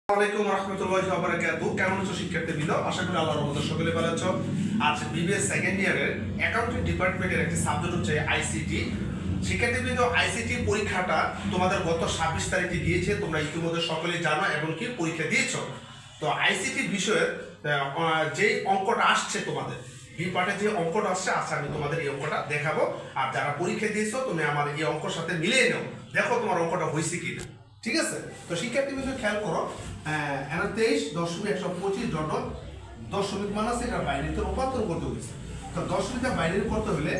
আসসালামু আলাইকুম রাহমাতুল্লাহি ওয়া বারাকাতুহু। কেমন আছো শিক্ষার্থীবৃন্দ? আশা করি আল্লাহর রহমতে সকলে ভালো আছো। আজ বিবিএস সেকেন্ড ইয়ারের অ্যাকাউন্টিং ডিপার্টমেন্টের একটি সাবজেক্ট হচ্ছে আইসিটি। শিক্ষার্থীবৃন্দ, আইসিটি পরীক্ষাটা তোমাদের গত 26 তারিখে গিয়েছে, তোমরা ইতিমধ্যে সকলেই জানো এবং কি পরীক্ষা দিয়েছো। তো আইসিটি বিষয়ের যে অঙ্কটা আসছে তোমাদের বি পার্টে যে অঙ্কটা আসছে, আচ্ছা আমি তোমাদের এই অঙ্কটা দেখাবো। আর যারা পরীক্ষা দিয়েছো তুমি আমার এই অঙ্কর সাথে মিলিয়ে নাও, দেখো তোমার অঙ্কটা হয়েছে কিনা। ঠিক আছে? তো শিক্ষার্থীবৃন্দ খেয়াল করো, 23.125 ডট দশমিক মান আছে, এটা বাইনারিতে রূপান্তর করতে হয়েছে। তো দশমিকটা বাইনারি করতে হলে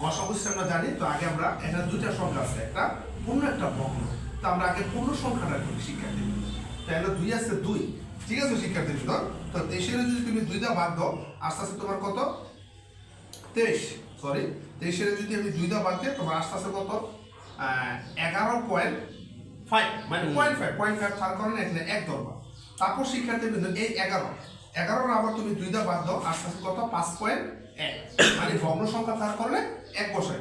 গসাগু আমরা জানি। তো আগে আমরা এখানে দুইটা সংখ্যা আছে, একটা পূর্ণ একটা ভগ্ন। তো আমরা আগে পূর্ণ সংখ্যাটা করি শিক্ষার্থীবৃন্দ। তো এখানে 2 আছে 2, ঠিক আছে শিক্ষার্থীবৃন্দ? তো 23 যদি তুমি 2 দা ভাগ দাও, আস্তে আস্তে তোমার কত 23 যদি আমি 2 দা ভাগ দিই, তোমার আস্তে আস্তে কত 11.5, মানে 0.5 তার কারণে এখানে 1 ধরবা। তারপর শিক্ষার্থীবৃন্দ এই 11 আবার তুমি 2 দা বাদ দাও, আস্তে আস্তে কত 5.1, মানে ভগ্ন সংখ্যা তার কারণে 1 বসাই।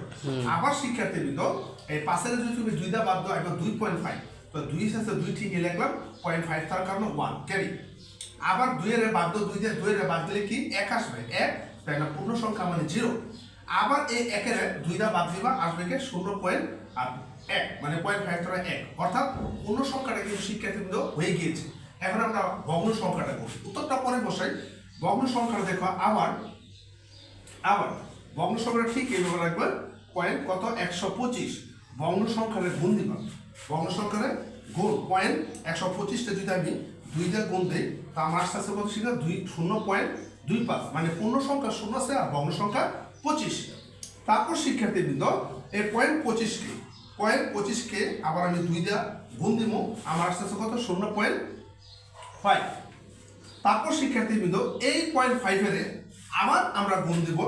আবার শিক্ষার্থীবৃন্দ এই 5 এর যদি তুমি 2 দা বাদ দাও, একবার 2.5, তো 2 আছে 2 ঠিক লিখলাম, 0.5 তার কারণে 1 ক্যারি। আবার 2 এর বাদ দাও, 2 এর বাদ দিলে কি 1 আসবে, 1 তাই না, পূর্ণ সংখ্যা মানে 0। আবার এই 1 এর 2 দা বাদ দিবা, আসবে কি 0.1, মানে 0.5 ধরে 1, অর্থাৎ পূর্ণ সংখ্যাটা কিন্তু শিক্ষার্থীবৃন্দ হয়ে গিয়েছে। এখন আমরা ভগ্ন সংখ্যাটা করি, উত্তরটা পরে বসাই। ভগ্ন সংখ্যাটা দেখো, আবার ভগ্ন সংখ্যাটা ঠিক এইভাবে রাখবে, পয়েন্ট কত 125, ভগ্ন সংখ্যারে গুণ দিবা, ভগ্ন সংখ্যারে গুণ 125টা যদি আমি 2 দিয়ে গুণ দিই, তা আমার আস্তে আস্তে কত শিখা 0.25, মানে পূর্ণ সংখ্যা 0 আছে আর ভগ্ন সংখ্যা 25। তারপর শিক্ষার্থীবৃন্দ এই 0.25কে আবার আমি 2 দিয়ে গুণ দিব, আমার আস্তে আস্তে কত 0.5। তারপর শিক্ষার্থীবৃন্দ এই 0.5 এর আবার আমরা গুণ দিব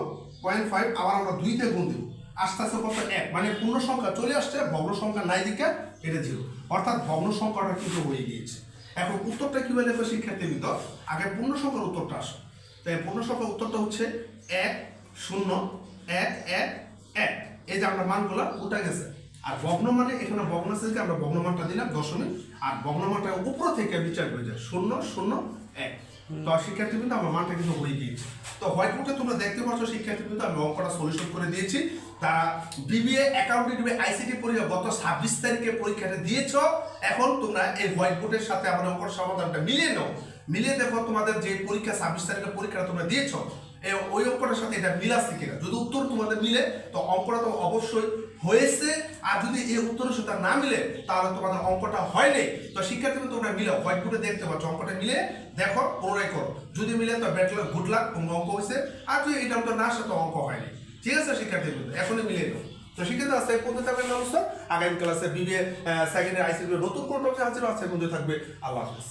0.5, আবার আমরা 2 দিয়ে গুণ দিব, আস্তে আস্তে কত 1, মানে পূর্ণ সংখ্যা চলে আসছে, ভগ্ন সংখ্যা নাই দিকে এটা 0, অর্থাৎ ভগ্ন সংখ্যাটা কিন্তু হয়ে গিয়েছে। এখন উত্তরটা কি বলে লিখবে শিক্ষার্থীবৃন্দ? আগে পূর্ণ সংখ্যার উত্তরটা আসে। তাই পূর্ণ সংখ্যার উত্তরটা হচ্ছে 1 0 1 1 1, এই যে আমরা মানগুলো উঠে গেছে। আর ভগ্ন মানে এখানে ভগ্ন থেকে আমরা ভগ্ন মানটা দিলাম দশমিক, আর ভগ্ন মানটা উপর থেকে বিচার হয়ে যায় 0 0 1। তো শিক্ষার্থীবৃন্দ আমার মানটা কিন্তু হয়ে গিয়েছে। তো হোয়াইট বোর্ডে তোমরা দেখতে পাচ্ছ শিক্ষার্থীবৃন্দ আমি অঙ্কটা সলিউশন করে দিয়েছি। তারা বিবিএ অ্যাকাউন্টিং আইসিটি পরীক্ষা গত 26 তারিখে পরীক্ষাটা দিয়েছো। এখন তোমরা এই হোয়াইট বোর্ডের সাথে আমার অঙ্কর সমাধানটা মিলিয়ে নাও, মিলিয়ে দেখো তোমাদের যে পরীক্ষা 26 তারিখে পরীক্ষাটা তোমরা দিয়েছো ওই অঙ্কটার সাথে এটা মিল আছে কিনা। যদি উত্তর তোমাদের মিলে তো অঙ্কটা তো অবশ্যই হয়েছে, আর যদি এই উত্তরের সাথে না মিলে তাহলে তোমাদের অঙ্কটা হয়নি। তো শিক্ষার্থী তোমরা মিলে হোয়াইট বোর্ডে দেখতে পাচ্ছ, অঙ্কটা মিলে দেখো, পুনরায় করো। যদি মিলে তো ব্যাড লাক, গুড লাক, অঙ্ক হয়েছে। আর যদি এটা তো না আসে তো অঙ্ক হয়নি। ঠিক আছে শিক্ষার্থী, এখনই মিলিয়ে দাও। তো শিক্ষার্থী আছে পর্যন্ত থাকবে ব্যবস্থা। আগামী ক্লাসে বিবিএ সেকেন্ড ইয়ার আইসিটি নতুন কোনো টপিক হাজির আছে, থাকবে। আল্লাহ হাফেজ।